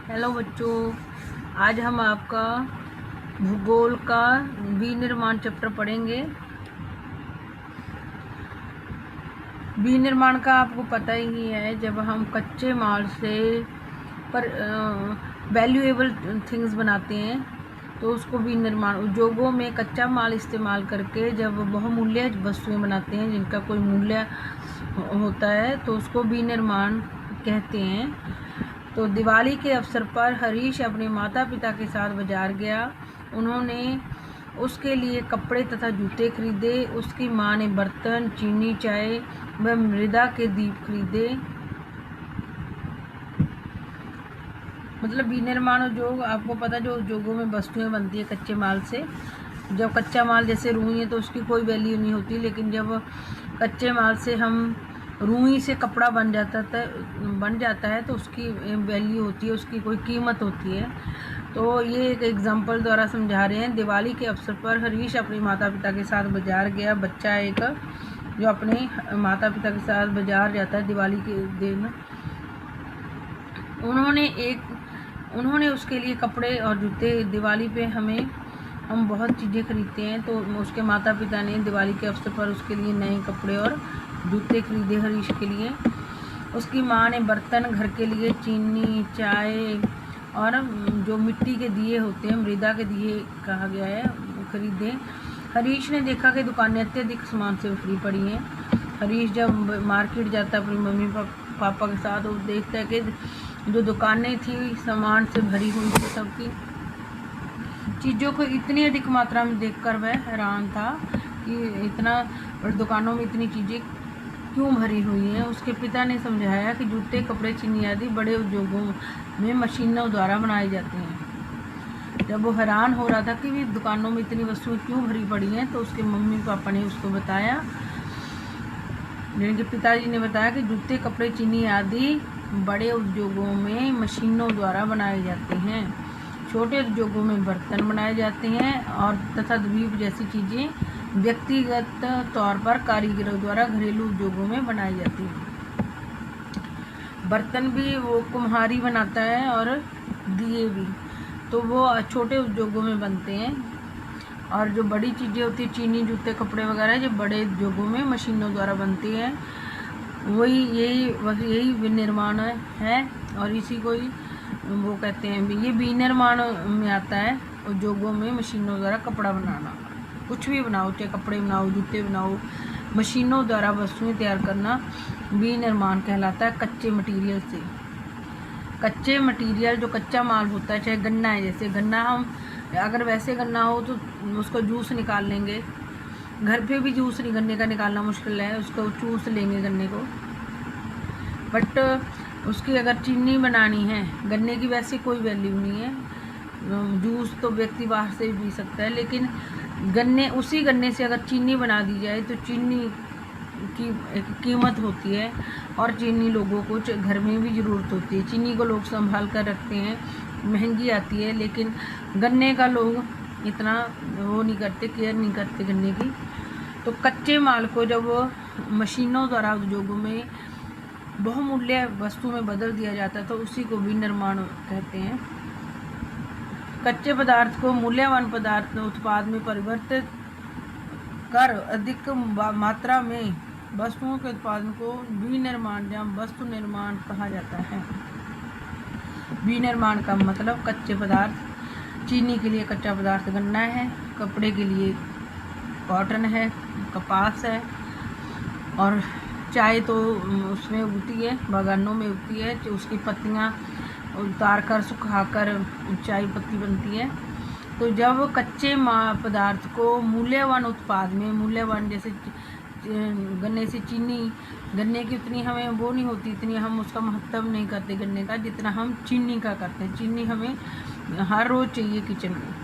Hello बच्चों, आज हम आपका भूगोल का विनिर्माण चैप्टर पढ़ेंगे। विनिर्माण का आपको पता ही है, जब हम कच्चे माल से पर वैल्यूएबल थिंग्स बनाते हैं तो उसको विनिर्माण। उद्योगों में कच्चा माल इस्तेमाल करके जब बहुमूल्य वस्तुएं बनाते हैं जिनका कोई मूल्य होता है तो उसको विनिर्माण कहते हैं। तो दिवाली के अवसर पर हरीश अपने माता पिता के साथ बाजार गया। उन्होंने उसके लिए कपड़े तथा जूते खरीदे। उसकी माँ ने बर्तन, चीनी, चाय व मृदा के दीप खरीदे। मतलब विनिर्माण उद्योग, आपको पता जो उद्योगों में वस्तुएं बनती है कच्चे माल से। जब कच्चा माल जैसे रुई है तो उसकी कोई वैल्यू नहीं होती, लेकिन जब कच्चे माल से हम रुई से कपड़ा बन जाता है तो उसकी वैल्यू होती है, उसकी कोई कीमत होती है। तो ये एक एग्जांपल द्वारा समझा रहे हैं। दिवाली के अवसर पर हरीश अपने माता पिता के साथ बाजार गया। बच्चा एक जो अपने माता पिता के साथ बाजार जाता है दिवाली के दिन, उन्होंने उसके लिए कपड़े और जूते। दिवाली पे हम बहुत चीज़ें खरीदते हैं, तो उसके माता पिता ने दिवाली के अवसर पर उसके लिए नए कपड़े और जूते खरीदे हरीश के लिए। उसकी माँ ने बर्तन, घर के लिए चीनी, चाय और जो मिट्टी के दिए होते हैं, मृदा के दिए कहा गया है, खरीदे। हरीश ने देखा कि दुकानें अत्यधिक सामान से भरी पड़ी हैं। हरीश जब मार्केट जाता है अपनी मम्मी पापा के साथ, वो देखता है कि जो दुकानें थी सामान से भरी हुई थी, सबकी चीज़ों को इतनी अधिक मात्रा में देखकर वह हैरान था कि इतना दुकानों में इतनी चीज़ें क्यों भरी हुई हैं। उसके पिता ने समझाया कि जूते, कपड़े, चीनी आदि बड़े उद्योगों में मशीनों द्वारा बनाए जाते हैं। जब वो हैरान हो रहा था कि भी दुकानों में इतनी वस्तुएं क्यों भरी पड़ी हैं, तो उसके मम्मी पापा ने उसको बताया, यानी कि पिताजी ने बताया कि जूते, कपड़े, चीनी आदि बड़े उद्योगों में मशीनों द्वारा बनाए जाते हैं। छोटे उद्योगों में बर्तन बनाए जाते हैं और तथा द्वीप जैसी चीज़ें व्यक्तिगत तौर पर कारीगरों द्वारा घरेलू उद्योगों में बनाई जाती हैं। बर्तन भी वो कुम्हारी बनाता है और दिए भी, तो वो छोटे उद्योगों में बनते हैं। और जो बड़ी चीज़ें होती है, चीनी, जूते, कपड़े वगैरह, जो बड़े उद्योगों में मशीनों द्वारा बनती हैं, यही विनिर्माण है। और इसी को ही वो कहते हैं, ये विनिर्माण में आता है। उद्योगों में मशीनों द्वारा कपड़ा बनाना, कुछ भी बनाओ, चाहे कपड़े बनाओ, जूते बनाओ, मशीनों द्वारा वस्तुएं तैयार करना विनिर्माण कहलाता है। कच्चे मटेरियल से, कच्चे मटेरियल जो कच्चा माल होता है, चाहे गन्ना है, जैसे गन्ना हम अगर वैसे गन्ना हो तो उसको जूस निकाल लेंगे। घर पे भी जूस गन्ने का निकालना मुश्किल है, उसको चूस लेंगे गन्ने को। बट उसकी अगर चीनी बनानी है, गन्ने की वैसे कोई वैल्यू नहीं है। जूस तो व्यक्ति बाहर से भी पी सकता है, लेकिन उसी गन्ने से अगर चीनी बना दी जाए तो चीनी की एक कीमत होती है, और चीनी लोगों को घर में भी ज़रूरत होती है। चीनी को लोग संभाल कर रखते हैं, महंगी आती है, लेकिन गन्ने का लोग इतना वो नहीं करते, केयर नहीं करते गन्ने की। तो कच्चे माल को जब मशीनों द्वारा उद्योगों में बहुमूल्य वस्तु में बदल दिया जाता है तो उसी को विनिर्माण कहते हैं। कच्चे पदार्थ को मूल्यवान पदार्थ उत्पाद में परिवर्तित कर अधिक मात्रा में वस्तुओं के उत्पादन को विनिर्माण या वस्तु निर्माण कहा जाता है। विनिर्माण का मतलब कच्चे पदार्थ, चीनी के लिए कच्चा पदार्थ गन्ना है, कपड़े के लिए कॉटन है, कपास है, और चाय तो उसमें उगती है, बागानों में उगती है, उसकी पत्तियाँ उतार कर सुखाकर चाय पत्ती बनती है। तो जब कच्चे पदार्थ को मूल्यवान उत्पाद में, मूल्यवान जैसे गन्ने से चीनी, गन्ने की उतनी हमें वो नहीं होती, इतनी हम उसका महत्व नहीं करते गन्ने का जितना हम चीनी का करते हैं। चीनी हमें हर रोज़ चाहिए किचन में।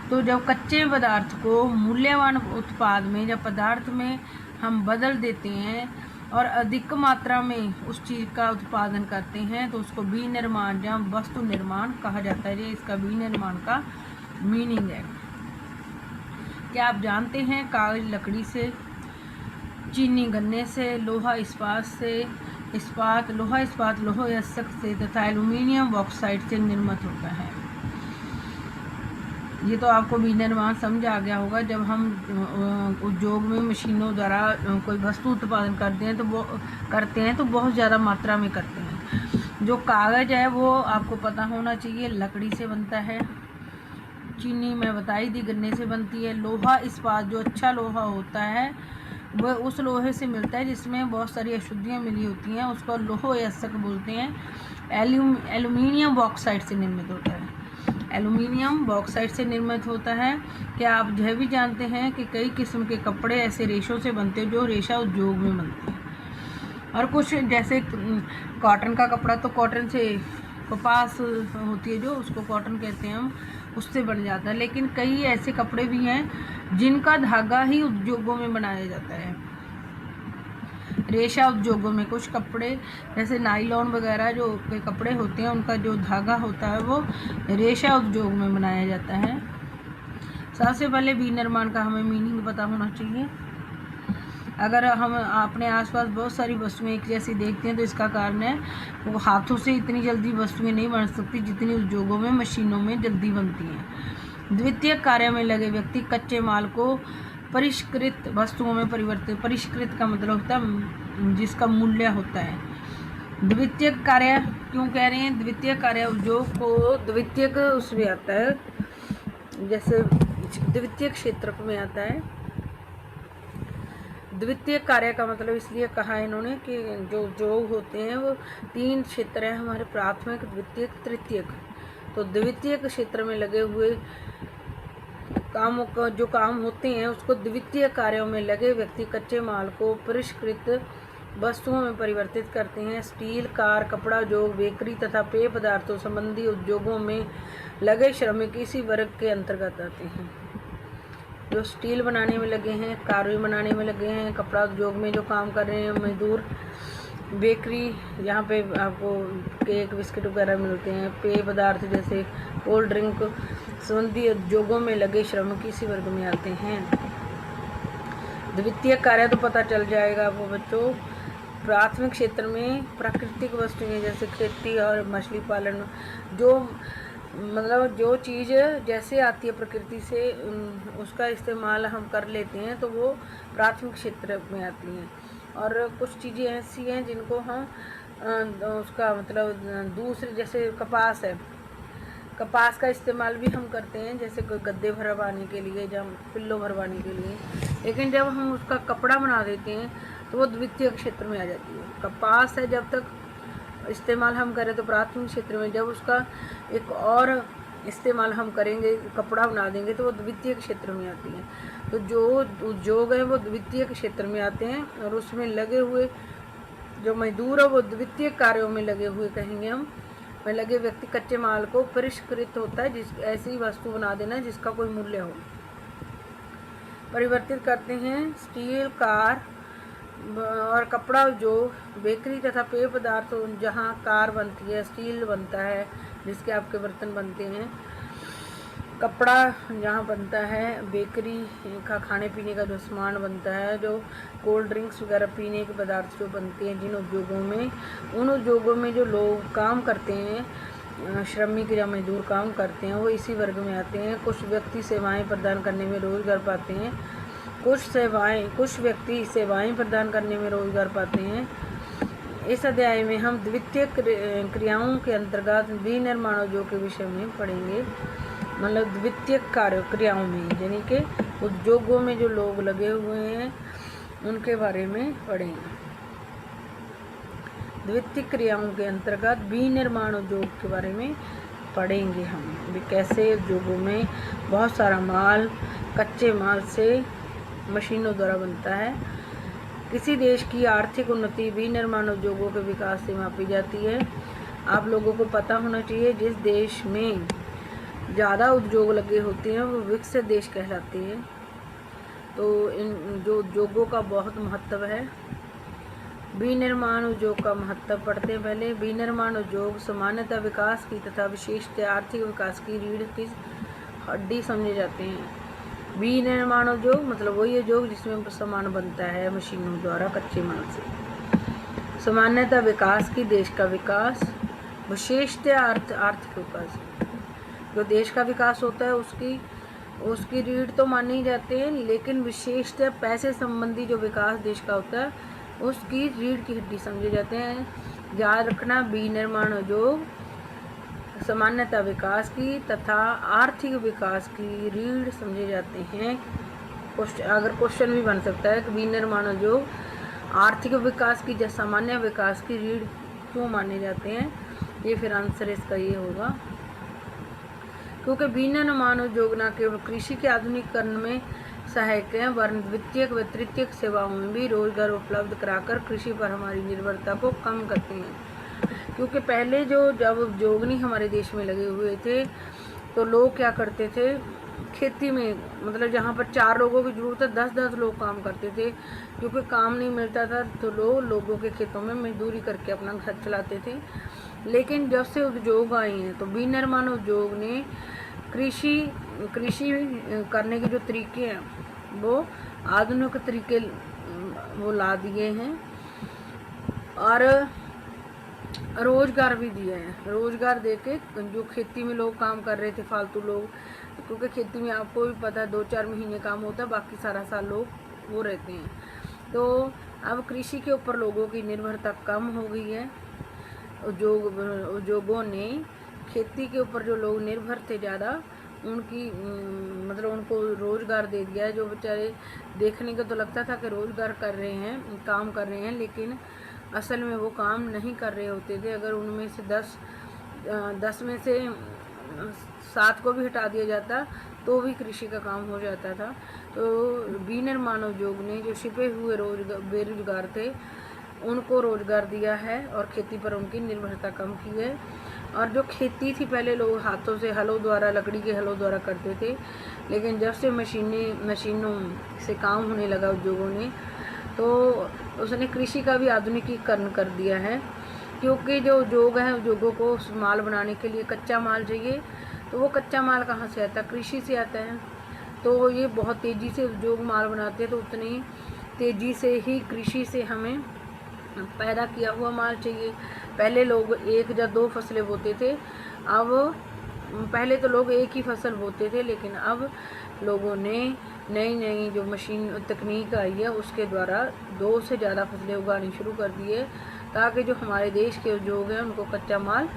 तो जब कच्चे पदार्थ को मूल्यवान उत्पाद में या पदार्थ में हम बदल देते हैं और अधिक मात्रा में उस चीज़ का उत्पादन करते हैं तो उसको विनिर्माण या वस्तु निर्माण कहा जाता है। ये इसका विनिर्माण का मीनिंग है। क्या आप जानते हैं कागज लकड़ी से, चीनी गन्ने से, लोहा इस्पात से, इस्पात लोहा इस्पात लोह यस्सक से तथा एल्यूमिनियम बॉक्साइट से निर्मित होता है। ये तो आपको विनिर्माण समझ आ गया होगा। जब हम उद्योग में मशीनों द्वारा कोई वस्तु उत्पादन करते हैं तो बहुत ज़्यादा मात्रा में करते हैं। जो कागज़ है वो आपको पता होना चाहिए लकड़ी से बनता है। चीनी मैं बताई दी गन्ने से बनती है। लोहा इस्पात जो अच्छा लोहा होता है वह उस लोहे से मिलता है जिसमें बहुत सारी अशुद्धियाँ मिली होती हैं, उसको लोह यस्सक बोलते हैं। एल्यूमिनियम बॉक्साइट से निर्मित होता है। एल्यूमिनियम बॉक्साइट से निर्मित होता है। क्या आप यह भी जानते हैं कि कई किस्म के कपड़े ऐसे रेशों से बनते हैं जो रेशा उद्योग में बनते हैं, और कुछ जैसे कॉटन का कपड़ा तो कॉटन से कपास होती है जो उसको कॉटन कहते हैं हम, उससे बन जाता है। लेकिन कई ऐसे कपड़े भी हैं जिनका धागा ही उद्योगों में बनाया जाता है। रेशा उद्योगों में कुछ कपड़े जैसे नायलॉन वगैरह जो के कपड़े होते हैं उनका जो धागा होता है वो रेशा उद्योग में बनाया जाता है। सबसे पहले विनिर्माण का हमें मीनिंग पता होना चाहिए। अगर हम अपने आसपास बहुत सारी वस्तुएं एक जैसी देखते हैं तो इसका कारण है वो हाथों से इतनी जल्दी वस्तुएं नहीं बन सकती जितनी उद्योगों में मशीनों में जल्दी बनती हैं। द्वितीयक कार्य में लगे व्यक्ति कच्चे माल को परिष्कृत वस्तुओं में परिवर्तित, परिष्कृत का मतलब होता है जिसका मूल्य होता है। द्वितीयक कार्य क्यों कह रहे हैं? द्वितीयक कार्य उद्योग को द्वितीयक उसमें आता है, जैसे द्वितीयक क्षेत्र में आता है। द्वितीय कार्य का मतलब इसलिए कहा है इन्होंने कि जो उद्योग होते हैं वो 3 क्षेत्र हैं हमारे, प्राथमिक, द्वितीयक, तृतीयक। तो द्वितीयक क्षेत्र में लगे हुए कामों का जो काम होते हैं उसको द्वितीय कार्यों में लगे व्यक्ति कच्चे माल को परिष्कृत वस्तुओं में परिवर्तित करते हैं। स्टील, कार, कपड़ा उद्योग, बेकरी तथा पेय पदार्थों संबंधी उद्योगों में लगे श्रमिक इसी वर्ग के अंतर्गत आते हैं। जो स्टील बनाने में लगे हैं, कार बनाने में लगे हैं, कपड़ा उद्योग में जो काम कर रहे हैं मजदूर, बेकरी यहाँ पे आपको केक बिस्किट वगैरह मिलते हैं, पेय पदार्थ जैसे कोल्ड ड्रिंक संबंधी उद्योगों में लगे श्रमिक इसी वर्ग में आते हैं। द्वितीय कार्य तो पता चल जाएगा आपको बच्चों। प्राथमिक क्षेत्र में प्राकृतिक वस्तुएं जैसे खेती और मछली पालन, जो मतलब जो चीज़ जैसे आती है प्रकृति से उसका इस्तेमाल हम कर लेते हैं तो वो प्राथमिक क्षेत्र में आती हैं। और कुछ चीज़ें ऐसी हैं जिनको हम उसका मतलब दूसरे, जैसे कपास है, कपास का इस्तेमाल भी हम करते हैं जैसे कोई गद्दे भरवाने के लिए, जब पिल्लो भरवाने के लिए। लेकिन जब हम उसका कपड़ा बना देते हैं तो वो द्वितीय क्षेत्र में आ जाती है। कपास है जब तक इस्तेमाल हम करें तो प्राथमिक क्षेत्र में, जब उसका एक और इस्तेमाल हम करेंगे, कपड़ा बना देंगे तो वो द्वितीय क्षेत्र में आती है। तो जो उद्योग है वो द्वितीय क्षेत्र में आते हैं और उसमें लगे हुए जो मजदूर है वो द्वितीय कार्यों में लगे हुए कहेंगे हम, में लगे व्यक्ति कच्चे माल को परिष्कृत होता है, जिस ऐसी वस्तु बना देना जिसका कोई मूल्य हो, परिवर्तित करते हैं। स्टील, कार और कपड़ा उद्योग, बेकरी तथा पेय पदार्थ जहाँ कार बनती है, स्टील बनता है जिसके आपके बर्तन बनते हैं, कपड़ा जहाँ बनता है, बेकरी का खाने पीने का जो सामान बनता है, जो कोल्ड ड्रिंक्स वगैरह पीने के पदार्थ जो बनते हैं जिन उद्योगों में, उन उद्योगों में जो लोग काम करते हैं, श्रमिक या मजदूर काम करते हैं, वो इसी वर्ग में आते हैं। कुछ व्यक्ति सेवाएं प्रदान करने में रोजगार पाते हैं, कुछ व्यक्ति सेवाएं प्रदान करने में रोजगार पाते हैं। इस अध्याय में हम द्वितीय क्रियाओं के अंतर्गत विनिर्माण उद्योग के विषय में पढ़ेंगे, मतलब द्वितीय कार्य क्रियाओं में, यानी कि उद्योगों में जो लोग लगे हुए हैं उनके बारे में पढ़ेंगे। द्वितीय क्रियाओं के अंतर्गत विनिर्माण उद्योग के बारे में पढ़ेंगे हम, कैसे उद्योगों में बहुत सारा माल कच्चे माल से मशीनों द्वारा बनता है। किसी देश की आर्थिक उन्नति विनिर्माण उद्योगों के विकास से मापी जाती है। आप लोगों को पता होना चाहिए जिस देश में ज़्यादा उद्योग लगे होते हैं वो विकसित देश कहलाते हैं। तो इन जो उद्योगों का बहुत महत्व है। विनिर्माण उद्योग का महत्व पढ़ते हैं पहले। विनिर्माण उद्योग सामान्यतः विकास की तथा विशेषतः आर्थिक विकास की रीढ़ की हड्डी समझे जाते हैं। विनिर्माण उद्योग मतलब वही उद्योग जिसमें सामान बनता है मशीनों द्वारा कच्चे माल से। सामान्यतः विकास की देश का विकास, विशेषतः आर्थिक विकास। जो देश का विकास होता है उसकी रीढ़ तो माने ही जाते हैं, लेकिन विशेषतः पैसे संबंधी जो विकास देश का होता है उसकी रीढ़ की हड्डी समझे जाते हैं। याद रखना, विनिर्माण उद्योग सामान्यतः विकास की तथा आर्थिक विकास की रीढ़ समझे जाते हैं। अगर क्वेश्चन भी बन सकता है कि विनिर्माण उद्योग आर्थिक विकास की या सामान्य विकास की रीढ़ क्यों माने जाते हैं, ये फिर आंसर इसका ये होगा क्योंकि विनिर्माण उद्योग न केवल कृषि के आधुनिकीकरण में सहायक है वरन द्वितीयक व तृतीयक सेवाओं में भी रोजगार उपलब्ध कराकर कृषि पर हमारी निर्भरता को कम करते हैं। क्योंकि पहले जब उद्योगनी हमारे देश में लगे हुए थे तो लोग क्या करते थे, खेती में मतलब जहाँ पर 4 लोगों की ज़रूरत है 10-10 लोग काम करते थे, क्योंकि काम नहीं मिलता था तो लोगों के खेतों में मजदूरी करके अपना घर चलाते थे। लेकिन जब से उद्योग आए हैं तो विनिर्माण उद्योग ने कृषि करने के जो तरीके हैं वो आधुनिक तरीके वो ला दिए हैं और रोजगार भी दिए हैं। रोजगार देके जो खेती में लोग काम कर रहे थे फालतू लोग, क्योंकि खेती में आपको भी पता है 2-4 महीने काम होता है, बाकी सारा साल लोग वो रहते हैं। तो अब कृषि के ऊपर लोगों की निर्भरता कम हो गई है। उद्योगों ने खेती के ऊपर जो लोग निर्भर थे ज़्यादा उनकी मतलब उनको रोज़गार दे दिया है। जो बेचारे देखने को तो लगता था कि रोज़गार कर रहे हैं, काम कर रहे हैं, लेकिन असल में वो काम नहीं कर रहे होते थे। अगर उनमें से 10 में से 7 को भी हटा दिया जाता तो भी कृषि का काम हो जाता था। तो विनिर्माण उद्योग ने जो छिपे हुए बेरोजगार थे उनको रोज़गार दिया है और खेती पर उनकी निर्भरता कम की है। और जो खेती थी पहले लोग हाथों से हलों द्वारा, लकड़ी के हलों द्वारा करते थे, लेकिन जब से मशीनों से काम होने लगा उद्योगों ने तो उसने कृषि का भी आधुनिकीकरण कर दिया है। क्योंकि जो उद्योग है, उद्योगों को माल बनाने के लिए कच्चा माल चाहिए, तो वो कच्चा माल कहाँ से आता है, कृषि से आता है। तो ये बहुत तेज़ी से उद्योग माल बनाते हैं, तो उतनी तेज़ी से ही कृषि से हमें पैदा किया हुआ माल चाहिए। पहले लोग 1 या 2 फसलें बोते थे, अब पहले तो लोग एक ही फसल बोते थे, लेकिन अब लोगों ने नई जो मशीन तकनीक आई है उसके द्वारा 2 से ज़्यादा फसलें उगानी शुरू कर दी है, ताकि जो हमारे देश के उद्योग हैं उनको कच्चा माल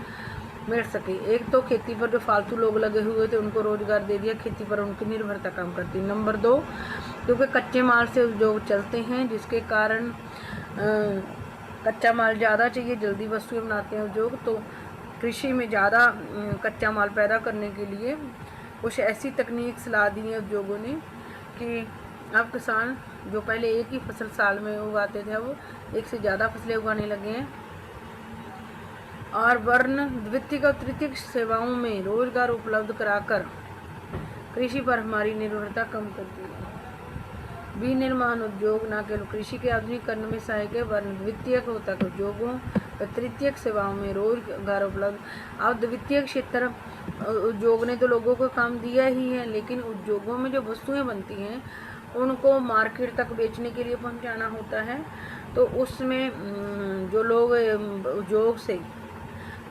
मिल सके। एक तो खेती पर जो फालतू लोग लगे हुए थे उनको रोज़गार दे दिया, खेती पर उनकी निर्भरता कम करती। नंबर 2, क्योंकि कच्चे माल से उद्योग चलते हैं, जिसके कारण कच्चा माल ज़्यादा चाहिए, जल्दी वस्तुएं बनाते हैं उद्योग, तो कृषि में ज़्यादा कच्चा माल पैदा करने के लिए कुछ ऐसी तकनीक सलाह दी है उद्योगों ने कि अब किसान जो पहले एक ही फसल साल में उगाते थे वो 1 से ज़्यादा फसलें उगाने लगे हैं। और वर्ण द्वितीयक और तृतीयक सेवाओं में रोजगार उपलब्ध कराकर कृषि पर हमारी निर्भरता कम करती है। विनिर्माण उद्योग न केवल कृषि के आधुनिकीकरण में सहायक है वरन द्वितीयक तक उद्योगों व तृतीयक सेवाओं में रोजगार उपलब्ध। अब द्वितीयक क्षेत्र उद्योग ने तो लोगों को काम दिया ही है, लेकिन उद्योगों में जो वस्तुएं बनती हैं उनको मार्केट तक बेचने के लिए पहुंचाना होता है। तो उसमें जो लोग उद्योग से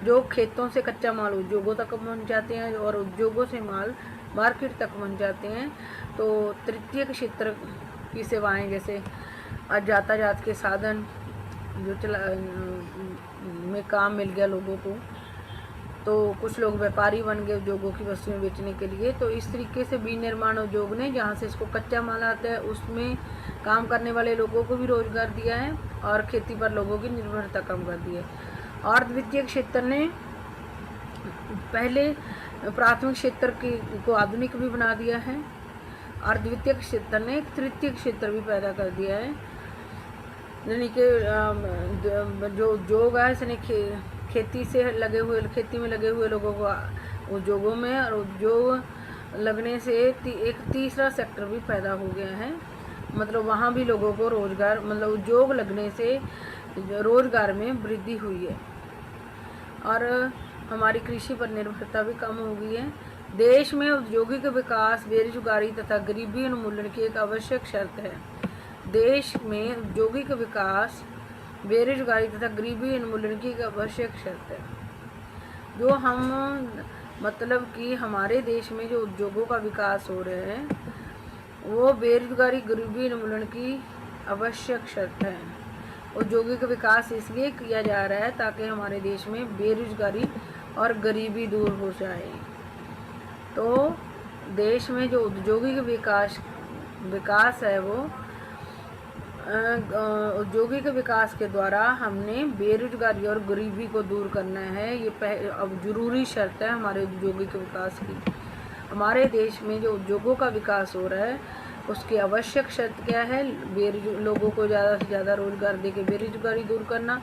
जो खेतों से कच्चा माल उद्योगों तक पहुंच जाते हैं और उद्योगों से माल मार्केट तक पहुंच जाते हैं, तो तृतीयक क्षेत्र की सेवाएं जैसे यातायात के साधन जो में काम मिल गया लोगों को, तो कुछ लोग व्यापारी बन गए उद्योगों की वस्तुएं बेचने के लिए। तो इस तरीके से विनिर्माण उद्योग ने जहाँ से इसको कच्चा माल आता है उसमें काम करने वाले लोगों को भी रोजगार दिया है और खेती पर लोगों की निर्भरता कम कर दी है। और द्वितीयक क्षेत्र ने पहले प्राथमिक क्षेत्र को आधुनिक भी बना दिया है और द्वितीयक क्षेत्र ने तृतीयक क्षेत्र भी पैदा कर दिया है। यानी कि जो उद्योग है इसने खेती में लगे हुए लोगों को उद्योगों में, और उद्योग लगने से एक तीसरा सेक्टर भी पैदा हो गया है। मतलब वहाँ भी लोगों को रोजगार, मतलब उद्योग लगने से रोजगार में वृद्धि हुई है और हमारी कृषि पर निर्भरता भी कम हो गई है। देश में औद्योगिक विकास बेरोजगारी तथा गरीबी उन्मूलन की एक आवश्यक शर्त है। देश में औद्योगिक विकास बेरोजगारी तथा गरीबी उन्मूलन की एक आवश्यक शर्त है। जो हम मतलब कि हमारे देश में जो उद्योगों का विकास हो रहे हैं वो बेरोजगारी गरीबी उन्मूलन की आवश्यक शर्त है। औद्योगिक विकास इसलिए किया जा रहा है ताकि हमारे देश में बेरोजगारी और गरीबी दूर हो जाए। तो देश में जो औद्योगिक विकास है वो औद्योगिक विकास के द्वारा हमने बेरोजगारी और गरीबी को दूर करना है। ये अब जरूरी शर्त है हमारे औद्योगिक विकास की। हमारे देश में जो उद्योगों का विकास हो रहा है उसकी आवश्यक शर्त क्या है? लोगों को ज़्यादा से ज़्यादा रोजगार देके बेरोजगारी दूर करना।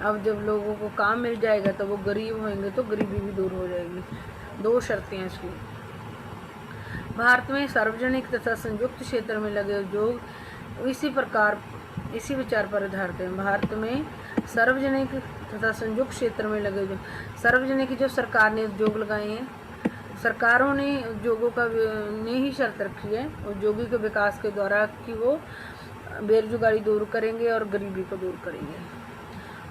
अब जब लोगों को काम मिल जाएगा तो वो गरीब होंगे तो गरीबी भी दूर हो जाएगी। 2 शर्तें हैं इसकी। भारत में सार्वजनिक तथा संयुक्त क्षेत्र में लगे उद्योग इसी विचार पर आधारित है। भारत में सार्वजनिक तथा संयुक्त क्षेत्र में लगे उद्योग, सार्वजनिक जो सरकार ने उद्योग लगाए हैं, सरकारों ने उद्योगों का ने ही शर्त रखी है औद्योगिक विकास के द्वारा कि वो बेरोजगारी दूर करेंगे और गरीबी को दूर करेंगे।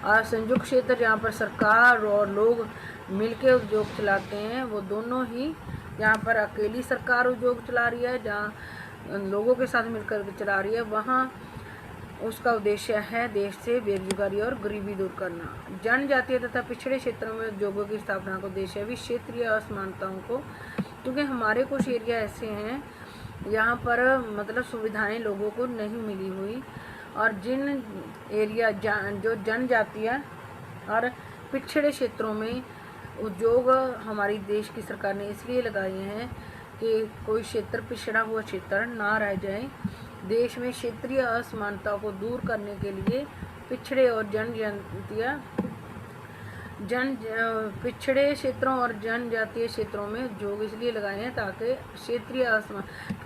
और संयुक्त क्षेत्र जहाँ पर सरकार और लोग मिलके उद्योग चलाते हैं, वो दोनों ही, जहाँ पर अकेली सरकार उद्योग चला रही है, जहाँ लोगों के साथ मिलकर चला रही है, वहाँ उसका उद्देश्य है देश से बेरोजगारी और गरीबी दूर करना। जनजातीय तथा पिछड़े क्षेत्रों में उद्योगों की स्थापना का उद्देश्य है भी क्षेत्रीय असमानताओं को, क्योंकि हमारे कुछ एरिया ऐसे हैं यहाँ पर मतलब सुविधाएं लोगों को नहीं मिली हुई, और जिन एरिया जो जनजातीय और पिछड़े क्षेत्रों में उद्योग हमारी देश की सरकार ने इसलिए लगाए हैं कि कोई क्षेत्र पिछड़ा हुआ क्षेत्र ना रह जाए। देश में क्षेत्रीय असमानता को दूर करने के लिए पिछड़े और पिछड़े क्षेत्रों और जनजातीय क्षेत्रों में उद्योग इसलिए लगाए हैं ताकि क्षेत्रीय असमान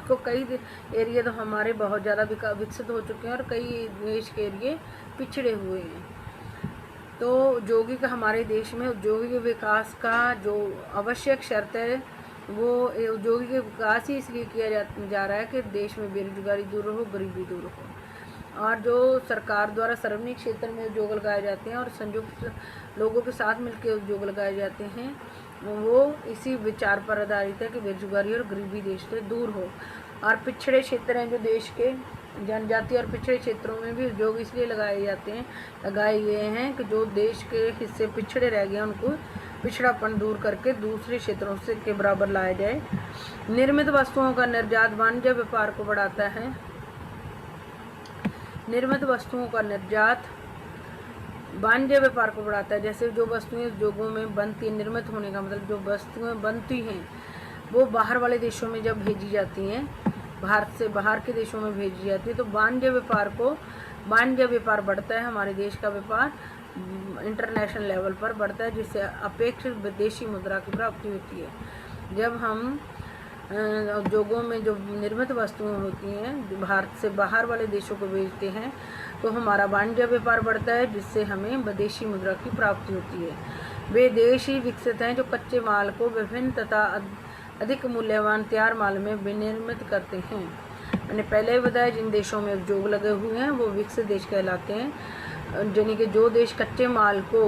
को, कई एरिया तो हमारे बहुत ज़्यादा विकसित हो चुके हैं और कई देश के एरिए पिछड़े हुए हैं। तो औद्योगिक हमारे देश में औद्योगिक विकास का जो आवश्यक शर्त है वो औद्योगिक विकास ही इसलिए किया जा रहा है कि देश में बेरोजगारी दूर हो, गरीबी दूर हो। और जो सरकार द्वारा सार्वजनिक क्षेत्र में उद्योग लगाए जाते हैं और संयुक्त लोगों के साथ मिलकर उद्योग लगाए जाते हैं, वो इसी विचार पर आधारित है कि बेरोजगारी और गरीबी देश से दूर हो। और पिछड़े क्षेत्र हैं जो देश के, जनजातीय और पिछड़े क्षेत्रों में भी उद्योग इसलिए लगाए गए हैं कि जो देश के हिस्से पिछड़े रह गए उनको पिछड़ापन दूर करके दूसरे क्षेत्रों से के बराबर लाया जाए। निर्मित वस्तुओं का निर्यात वाणिज्य व्यापार को बढ़ाता है। निर्मित वस्तुओं का निर्यात वाणिज्य व्यापार को बढ़ाता है। जैसे जो वस्तुएं उद्योगों में बनती, निर्मित होने का मतलब जो वस्तुएं बनती हैं वो बाहर वाले देशों में जब भेजी जाती हैं, भारत से बाहर के देशों में भेजी जाती है, तो वाणिज्य व्यापार बढ़ता है। हमारे देश का व्यापार इंटरनेशनल लेवल पर बढ़ता है, जिससे अपेक्षित विदेशी मुद्रा की प्राप्ति होती है। जब हम उद्योगों में जो निर्मित वस्तुएं होती हैं भारत से बाहर वाले देशों को भेजते हैं तो हमारा वाणिज्य व्यापार बढ़ता है, जिससे हमें विदेशी मुद्रा की प्राप्ति होती है। वे देश ही विकसित हैं जो कच्चे माल को विभिन्न तथा अधिक मूल्यवान तैयार माल में विनिर्मित करते हैं। मैंने पहले ही बताया जिन देशों में उद्योग लगे हुए हैं वो विकसित देश कहलाते हैं, यानी कि जो देश कच्चे माल को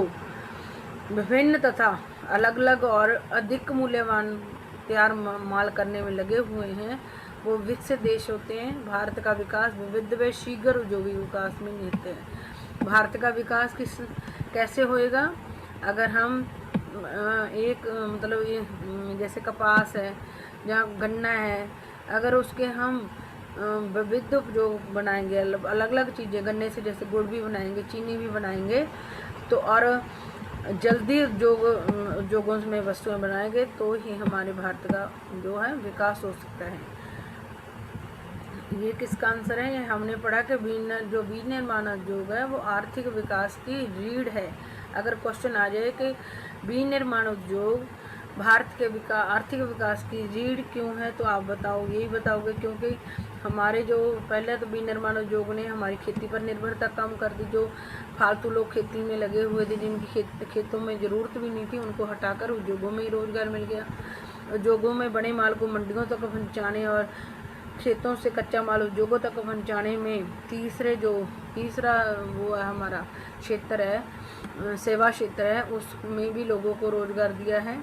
विभिन्न तथा अलग अलग और अधिक मूल्यवान तैयार माल करने में लगे हुए हैं वो विकसित देश होते हैं। भारत का विकास विविध व शीघ्र औद्योगिक विकास में निहित है। भारत का विकास कैसे होएगा? अगर हम एक मतलब ये जैसे कपास है, जहाँ गन्ना है, अगर उसके हम विविध उपयोग बनाएंगे, अलग अलग चीज़ें गन्ने से, जैसे गुड़ भी बनाएंगे, चीनी भी बनाएंगे, तो और जल्दी उद्योगों में वस्तुएं बनाएंगे तो ही हमारे भारत का जो है विकास हो सकता है। ये किसका आंसर है? ये हमने पढ़ा कि विनिर्माण उद्योग है वो आर्थिक विकास की रीढ़ है। अगर क्वेश्चन आ जाए कि विनिर्माण उद्योग भारत के आर्थिक विकास की रीढ़ क्यों है, तो आप बताओ, यही बताओगे क्योंकि हमारे जो पहले तो विनिर्माण उद्योग ने हमारी खेती पर निर्भरता कम कर दी। जो फालतू लोग खेती में लगे हुए थे, जिनकी खेतों में ज़रूरत भी नहीं थी, उनको हटाकर उद्योगों में ही रोज़गार मिल गया। उद्योगों में बड़े माल को मंडियों तक पहुँचाने और खेतों से कच्चा माल उद्योगों तक पहुंचाने में तीसरा वो है हमारा क्षेत्र है, सेवा क्षेत्र है, उसमें भी लोगों को रोज़गार दिया है।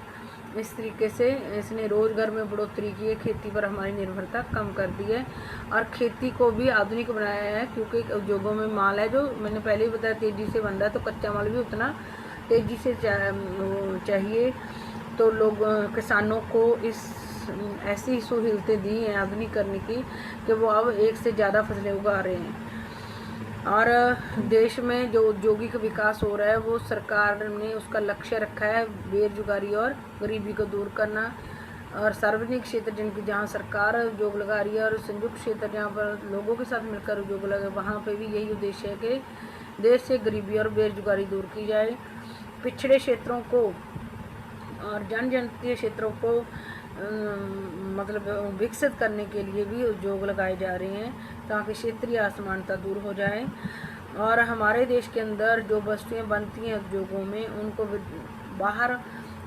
इस तरीके से इसने रोज़गार में बढ़ोतरी की है, खेती पर हमारी निर्भरता कम कर दी है और खेती को भी आधुनिक बनाया है, क्योंकि उद्योगों में माल है जो मैंने पहले ही बताया तेज़ी से बन रहा है, तो कच्चा माल भी उतना तेज़ी से चाहिए। तो लोग किसानों को ऐसी सहूलतें दी हैं आधुनिक करने की कि वो अब एक से ज़्यादा फसलें उगा रहे हैं। और देश में जो औद्योगिक विकास हो रहा है वो सरकार ने उसका लक्ष्य रखा है बेरोजगारी और गरीबी को दूर करना। और सार्वजनिक क्षेत्र जहाँ सरकार उद्योग लगा रही है और संयुक्त क्षेत्र जहाँ पर लोगों के साथ मिलकर उद्योग लगे, वहाँ पे भी यही उद्देश्य है कि देश से गरीबी और बेरोजगारी दूर की जाए। पिछड़े क्षेत्रों को और जनजातीय क्षेत्रों को मतलब विकसित करने के लिए भी उद्योग लगाए जा रहे हैं, ताकि क्षेत्रीय असमानता दूर हो जाए। और हमारे देश के अंदर जो वस्तुएं बनती हैं उद्योगों में, उनको बाहर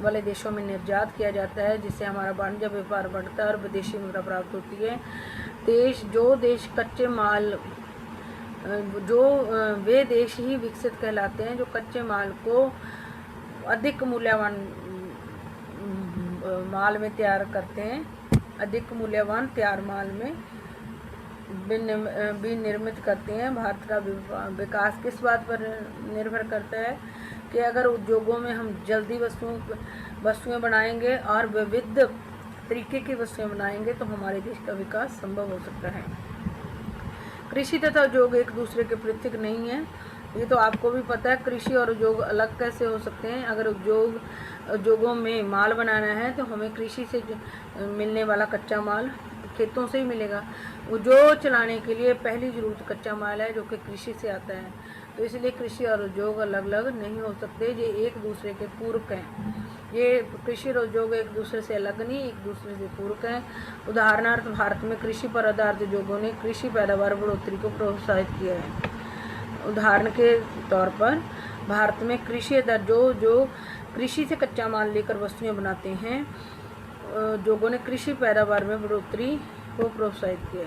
वाले देशों में निर्यात किया जाता है, जिससे हमारा वाणिज्य व्यापार बढ़ता है और विदेशी मुद्रा प्राप्त होती है। देश कच्चे माल वे देश ही विकसित कहलाते हैं जो कच्चे माल को अधिक मूल्यवान माल में तैयार करते हैं, अधिक मूल्यवान तैयार माल में विनिर्मित करते हैं। भारत का विकास किस बात पर निर्भर करता है कि अगर उद्योगों में हम जल्दी वस्तुएं बनाएंगे और विविध तरीके की वस्तुएं बनाएंगे तो हमारे देश का विकास संभव हो सकता है। कृषि तथा उद्योग एक दूसरे के पृथक नहीं है, ये तो आपको भी पता है। कृषि और उद्योग अलग कैसे हो सकते हैं? अगर उद्योगों में माल बनाना है तो हमें कृषि से मिलने वाला कच्चा माल खेतों से ही मिलेगा। उद्योग चलाने के लिए पहली ज़रूरत कच्चा माल है जो कि कृषि से आता है, तो इसलिए कृषि और उद्योग अलग अलग नहीं हो सकते, ये एक दूसरे के पूरक हैं। ये कृषि और उद्योग एक दूसरे से अलग नहीं, एक दूसरे से पूरक हैं। उदाहरणार्थ भारत में कृषि पर आधारित उद्योगों ने कृषि पैदावार बढ़ोतरी को प्रोत्साहित किया है। उदाहरण के तौर पर भारत में जो कृषि से कच्चा माल लेकर वस्तुएं बनाते हैं, उद्योगों ने कृषि पैदावार में बढ़ोतरी को प्रोत्साहित किया।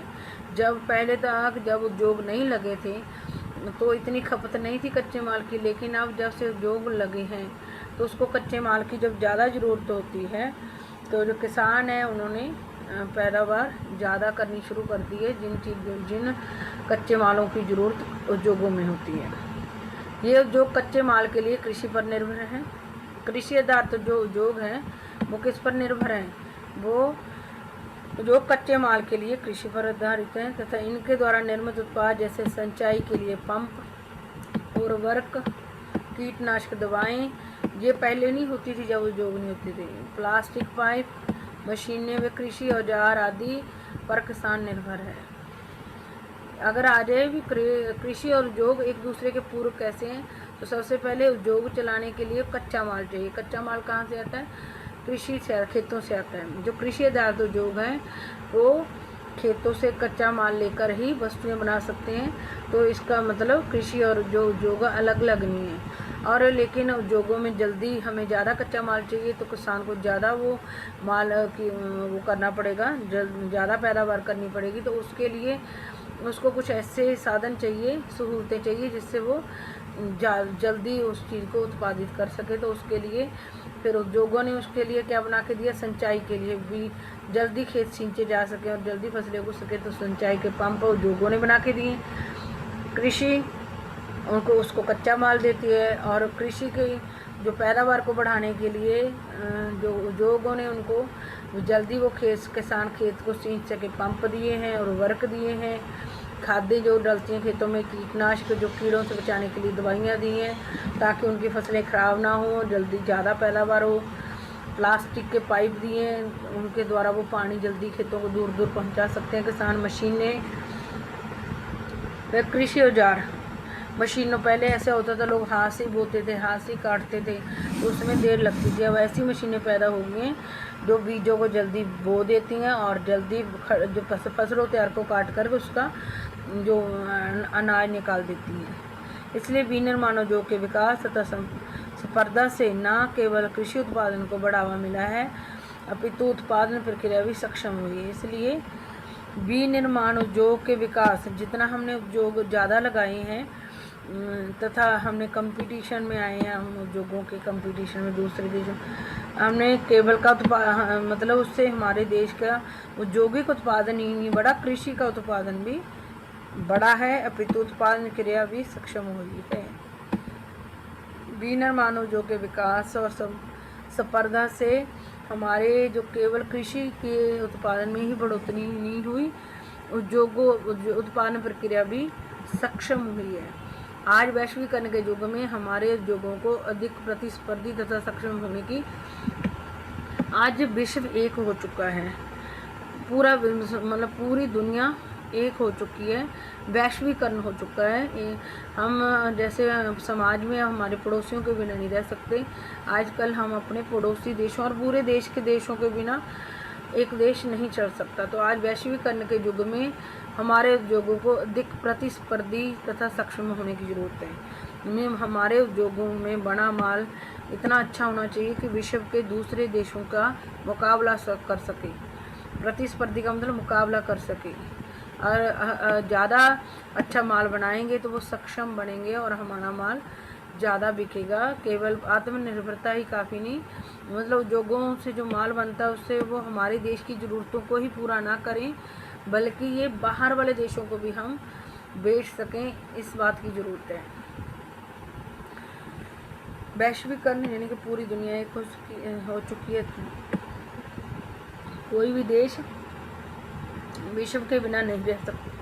जब उद्योग नहीं लगे थे तो इतनी खपत नहीं थी कच्चे माल की, लेकिन अब जब से उद्योग लगे हैं तो उसको कच्चे माल की जब ज़्यादा ज़रूरत होती है तो जो किसान हैं उन्होंने पैदावार ज़्यादा करनी शुरू कर दी है, जिन कच्चे मालों की ज़रूरत उद्योगों में होती है। ये उद्योग कच्चे माल के लिए कृषि पर निर्भर हैं। कृषि आधारित जो उद्योग हैं वो किस पर निर्भर हैं? वो जो कच्चे माल के लिए कृषि पर आधारित हैं तथा इनके द्वारा निर्मित उत्पाद जैसे सिंचाई के लिए पंप, उर्वरक, कीटनाशक दवाएं, ये पहले नहीं होती थी जब उद्योग नहीं होते थे। प्लास्टिक पाइप, मशीनें व कृषि औजार आदि पर किसान निर्भर है। अगर आ जाए भी कृषि और उद्योग एक दूसरे के पूरक कैसे हैं, तो सबसे पहले उद्योग चलाने के लिए कच्चा माल चाहिए। कच्चा माल कहाँ से आता है? कृषि से, खेतों से आता है। जो कृषि आधारित उद्योग हैं वो खेतों से कच्चा माल लेकर ही वस्तुएं बना सकते हैं, तो इसका मतलब कृषि और जो उद्योग अलग अलग नहीं है। और लेकिन उद्योगों में जल्दी हमें ज़्यादा कच्चा माल चाहिए तो किसान को ज़्यादा वो करना पड़ेगा, ज़्यादा पैदावार करनी पड़ेगी, तो उसके लिए उसको कुछ ऐसे साधन चाहिए, सहूलतें चाहिए जिससे वो जल्दी उस चीज़ को उत्पादित कर सके। तो उसके लिए फिर उद्योगों ने उसके लिए क्या बना के दिया? सिंचाई के लिए भी जल्दी खेत सींचे जा सके और जल्दी फसलें उग सके, तो सिंचाई के पंप उद्योगों ने बना के दिए। कृषि उसको कच्चा माल देती है और कृषि की जो पैदावार को बढ़ाने के लिए जो उद्योगों ने उनको जल्दी वो किसान खेत को सींच सके पंप दिए हैं और उर्वरक दिए हैं। खादें जो डलती हैं खेतों में, कीटनाशक जो कीड़ों से बचाने के लिए दवाइयाँ दी हैं ताकि उनकी फसलें ख़राब ना हो, जल्दी ज़्यादा पैदावार हो। प्लास्टिक के पाइप दिए हैं, उनके द्वारा वो पानी जल्दी खेतों को दूर दूर पहुंचा सकते हैं किसान। मशीनें व कृषि औजार, मशीनों पहले ऐसे होता था लोग हाथ से बोते थे, हाथ से काटते थे, तो उसमें देर लगती थी। अब ऐसी मशीनें पैदा हो गई हैं जो बीजों को जल्दी बो देती हैं और जल्दी जो फसलों तैयार को काट कर उसका जो अनाज निकाल देती हैं। इसलिए विनिर्माण उद्योग के विकास तथा स्पर्धा से न केवल कृषि उत्पादन को बढ़ावा मिला है, अपितु उत्पादन प्रक्रिया भी सक्षम हुई है। इसलिए विनिर्माण उद्योग के विकास, जितना हमने उद्योग ज़्यादा लगाए हैं तथा हमने कंपटीशन में आए हैं, हम उद्योगों के कंपटीशन में दूसरे देशों, हमने केवल का मतलब उससे हमारे देश का औद्योगिक उत्पादन ही नहीं बढ़ा, कृषि का उत्पादन भी बढ़ा है, अपितु उत्पादन क्रिया भी सक्षम हुई है। विनिर्माण उद्योग के विकास और स्पर्धा से हमारे जो केवल कृषि के उत्पादन में ही बढ़ोतरी नहीं हुई, उद्योगों उत्पादन प्रक्रिया भी सक्षम हुई है। आज वैश्वीकरण के युग में हमारे उद्योगों को अधिक प्रतिस्पर्धी तथा सक्षम होने की, आज विश्व एक हो चुका है, पूरा मतलब पूरी दुनिया एक हो चुकी है, वैश्वीकरण हो चुका है। हम जैसे समाज में हमारे पड़ोसियों के बिना नहीं रह सकते, आजकल हम अपने पड़ोसी देशों और पूरे देश के देशों के बिना एक देश नहीं चल सकता। तो आज वैश्वीकरण के युग में हमारे उद्योगों को अधिक प्रतिस्पर्धी तथा सक्षम होने की ज़रूरत है। हमारे उद्योगों में बना माल इतना अच्छा होना चाहिए कि विश्व के दूसरे देशों का मुकाबला कर सके, प्रतिस्पर्धी का मतलब मुकाबला कर सके, और ज़्यादा अच्छा माल बनाएंगे तो वो सक्षम बनेंगे और हमारा माल ज़्यादा बिकेगा। केवल आत्मनिर्भरता ही काफ़ी नहीं, मतलब उद्योगों से जो माल बनता है उससे वो हमारे देश की ज़रूरतों को ही पूरा ना करें, बल्कि ये बाहर वाले देशों को भी हम बेच सकें, इस बात की ज़रूरत है। वैश्वीकरण यानी कि पूरी दुनिया एक हो चुकी है, कोई भी देश विश्व के बिना नहीं रह सकता।